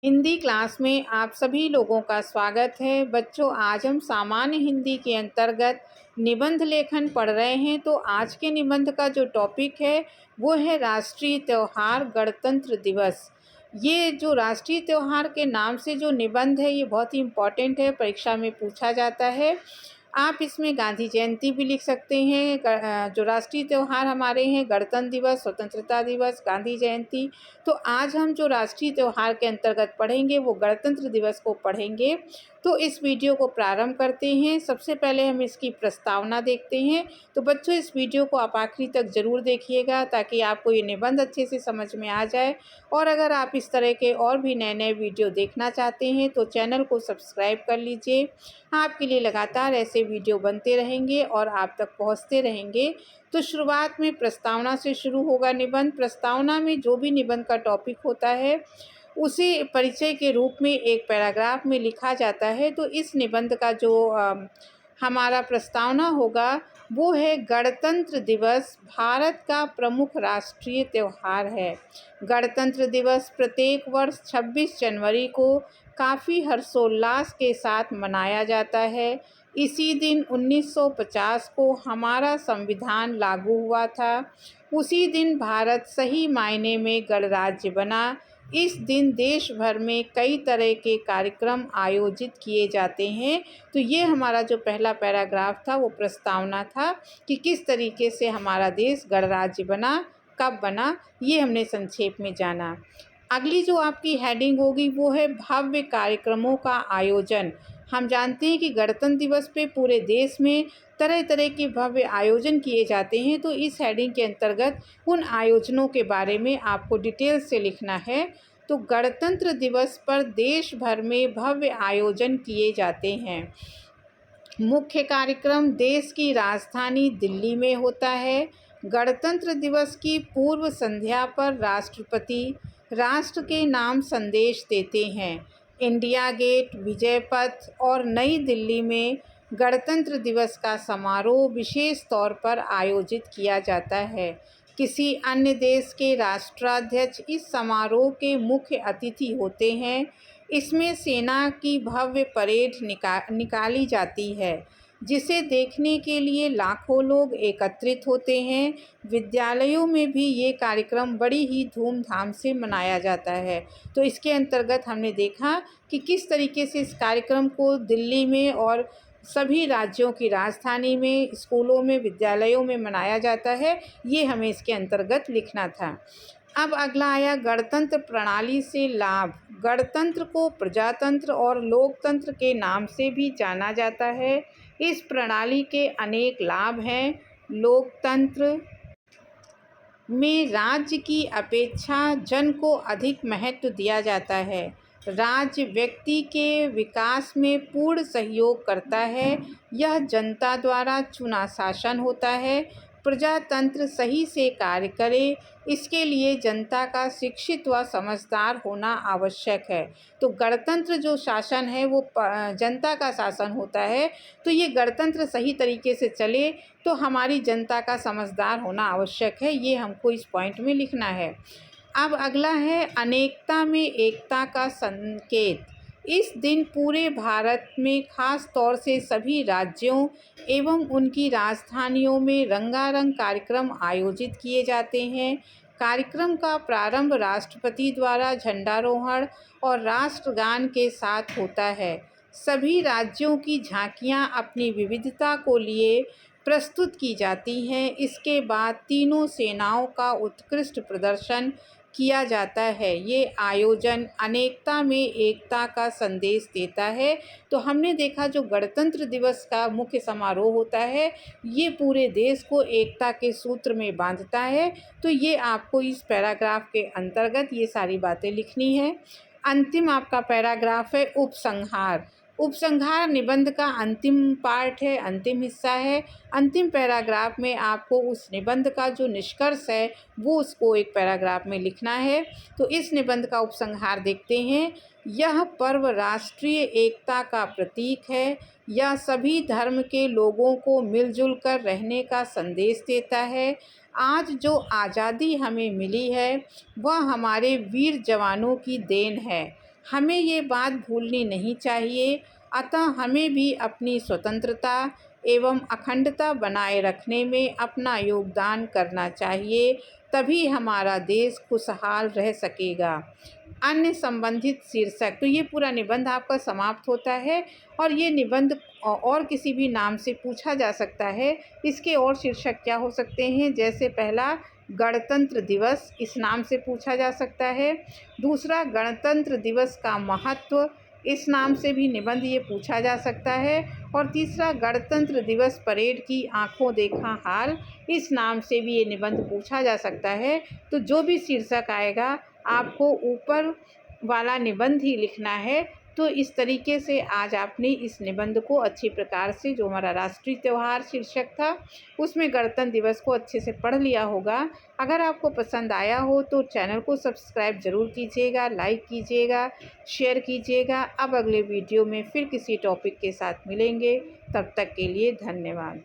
Hindi class में आप सभी लोगों का स्वागत है। बच्चों, आज हम सामान्य हिंदी के अंतर्गत निबंध लेखन पढ़ रहे हैं। तो आज के निबंध का जो टॉपिक है वो है राष्ट्रीय त्यौहार गणतंत्र दिवस। ये जो राष्ट्रीय त्यौहार के नाम से जो निबंध है ये बहुत ही इम्पॉर्टेंट है, परीक्षा में पूछा जाता है। आप इसमें गांधी जयंती भी लिख सकते हैं। जो राष्ट्रीय त्यौहार हमारे हैं गणतंत्र दिवस, स्वतंत्रता दिवस, गांधी जयंती। तो आज हम जो राष्ट्रीय त्यौहार के अंतर्गत पढ़ेंगे वो गणतंत्र दिवस को पढ़ेंगे। तो इस वीडियो को प्रारंभ करते हैं। सबसे पहले हम इसकी प्रस्तावना देखते हैं। तो बच्चों, इस वीडियो को आप आखिरी तक ज़रूर देखिएगा ताकि आपको ये निबंध अच्छे से समझ में आ जाए। और अगर आप इस तरह के और भी नए नए वीडियो देखना चाहते हैं तो चैनल को सब्सक्राइब कर लीजिए। आपके लिए लगातार ऐसे वीडियो बनते रहेंगे और आप तक पहुंचते रहेंगे। तो शुरुआत में प्रस्तावना से शुरू होगा निबंध। प्रस्तावना में जो भी निबंध का टॉपिक होता है उसे परिचय के रूप में एक पैराग्राफ में लिखा जाता है। तो इस निबंध का जो हमारा प्रस्तावना होगा वो है गणतंत्र दिवस भारत का प्रमुख राष्ट्रीय त्यौहार है। गणतंत्र दिवस प्रत्येक वर्ष 26 जनवरी को काफ़ी हर्षोल्लास के साथ मनाया जाता है। इसी दिन 1950 को हमारा संविधान लागू हुआ था। उसी दिन भारत सही मायने में गणराज्य बना। इस दिन देश भर में कई तरह के कार्यक्रम आयोजित किए जाते हैं। तो ये हमारा जो पहला पैराग्राफ था वो प्रस्तावना था कि किस तरीके से हमारा देश गणराज्य बना, कब बना, ये हमने संक्षेप में जाना। अगली जो आपकी हेडिंग होगी वो है भव्य कार्यक्रमों का आयोजन। हम जानते हैं कि गणतंत्र दिवस पे पूरे देश में तरह तरह के भव्य आयोजन किए जाते हैं। तो इस हेडिंग के अंतर्गत उन आयोजनों के बारे में आपको डिटेल से लिखना है। तो गणतंत्र दिवस पर देश भर में भव्य आयोजन किए जाते हैं। मुख्य कार्यक्रम देश की राजधानी दिल्ली में होता है। गणतंत्र दिवस की पूर्व संध्या पर राष्ट्रपति राष्ट्र के नाम संदेश देते हैं। इंडिया गेट, विजय पथ और नई दिल्ली में गणतंत्र दिवस का समारोह विशेष तौर पर आयोजित किया जाता है। किसी अन्य देश के राष्ट्राध्यक्ष इस समारोह के मुख्य अतिथि होते हैं। इसमें सेना की भव्य परेड निकाली जाती है जिसे देखने के लिए लाखों लोग एकत्रित होते हैं। विद्यालयों में भी ये कार्यक्रम बड़ी ही धूमधाम से मनाया जाता है। तो इसके अंतर्गत हमने देखा कि किस तरीके से इस कार्यक्रम को दिल्ली में और सभी राज्यों की राजधानी में, स्कूलों में, विद्यालयों में मनाया जाता है। ये हमें इसके अंतर्गत लिखना था। अब अगला आया गणतंत्र प्रणाली से लाभ। गणतंत्र को प्रजातंत्र और लोकतंत्र के नाम से भी जाना जाता है। इस प्रणाली के अनेक लाभ हैं। लोकतंत्र में राज्य की अपेक्षा जन को अधिक महत्व दिया जाता है। राज्य व्यक्ति के विकास में पूर्ण सहयोग करता है। यह जनता द्वारा चुना शासन होता है। प्रजातंत्र सही से कार्य करे, इसके लिए जनता का शिक्षित व समझदार होना आवश्यक है। तो गणतंत्र जो शासन है वो जनता का शासन होता है। तो ये गणतंत्र सही तरीके से चले तो हमारी जनता का समझदार होना आवश्यक है। ये हमको इस पॉइंट में लिखना है। अब अगला है अनेकता में एकता का संकेत। इस दिन पूरे भारत में खास तौर से सभी राज्यों एवं उनकी राजधानियों में रंगारंग कार्यक्रम आयोजित किए जाते हैं। कार्यक्रम का प्रारंभ राष्ट्रपति द्वारा झंडारोहण और राष्ट्रगान के साथ होता है। सभी राज्यों की झांकियां अपनी विविधता को लिए प्रस्तुत की जाती हैं। इसके बाद तीनों सेनाओं का उत्कृष्ट प्रदर्शन किया जाता है। ये आयोजन अनेकता में एकता का संदेश देता है। तो हमने देखा जो गणतंत्र दिवस का मुख्य समारोह होता है ये पूरे देश को एकता के सूत्र में बांधता है। तो ये आपको इस पैराग्राफ के अंतर्गत ये सारी बातें लिखनी है। अंतिम आपका पैराग्राफ है उपसंहार। उपसंहार निबंध का अंतिम पार्ट है, अंतिम हिस्सा है। अंतिम पैराग्राफ में आपको उस निबंध का जो निष्कर्ष है वो उसको एक पैराग्राफ में लिखना है। तो इस निबंध का उपसंहार देखते हैं। यह पर्व राष्ट्रीय एकता का प्रतीक है। यह सभी धर्म के लोगों को मिलजुल कर रहने का संदेश देता है। आज जो आज़ादी हमें मिली है वह हमारे वीर जवानों की देन है। हमें ये बात भूलनी नहीं चाहिए। अतः हमें भी अपनी स्वतंत्रता एवं अखंडता बनाए रखने में अपना योगदान करना चाहिए, तभी हमारा देश खुशहाल रह सकेगा। अन्य संबंधित शीर्षक, तो ये पूरा निबंध आपका समाप्त होता है और ये निबंध और किसी भी नाम से पूछा जा सकता है। इसके और शीर्षक क्या हो सकते हैं, जैसे पहला गणतंत्र दिवस, इस नाम से पूछा जा सकता है। दूसरा गणतंत्र दिवस का महत्व, इस नाम से भी निबंध ये पूछा जा सकता है। और तीसरा गणतंत्र दिवस परेड की आंखों देखा हाल, इस नाम से भी ये निबंध पूछा जा सकता है। तो जो भी शीर्षक आएगा आपको ऊपर वाला निबंध ही लिखना है। तो इस तरीके से आज आपने इस निबंध को अच्छी प्रकार से, जो हमारा राष्ट्रीय त्यौहार शीर्षक था उसमें गणतंत्र दिवस को अच्छे से पढ़ लिया होगा। अगर आपको पसंद आया हो तो चैनल को सब्सक्राइब ज़रूर कीजिएगा, लाइक कीजिएगा, शेयर कीजिएगा। अब अगले वीडियो में फिर किसी टॉपिक के साथ मिलेंगे, तब तक के लिए धन्यवाद।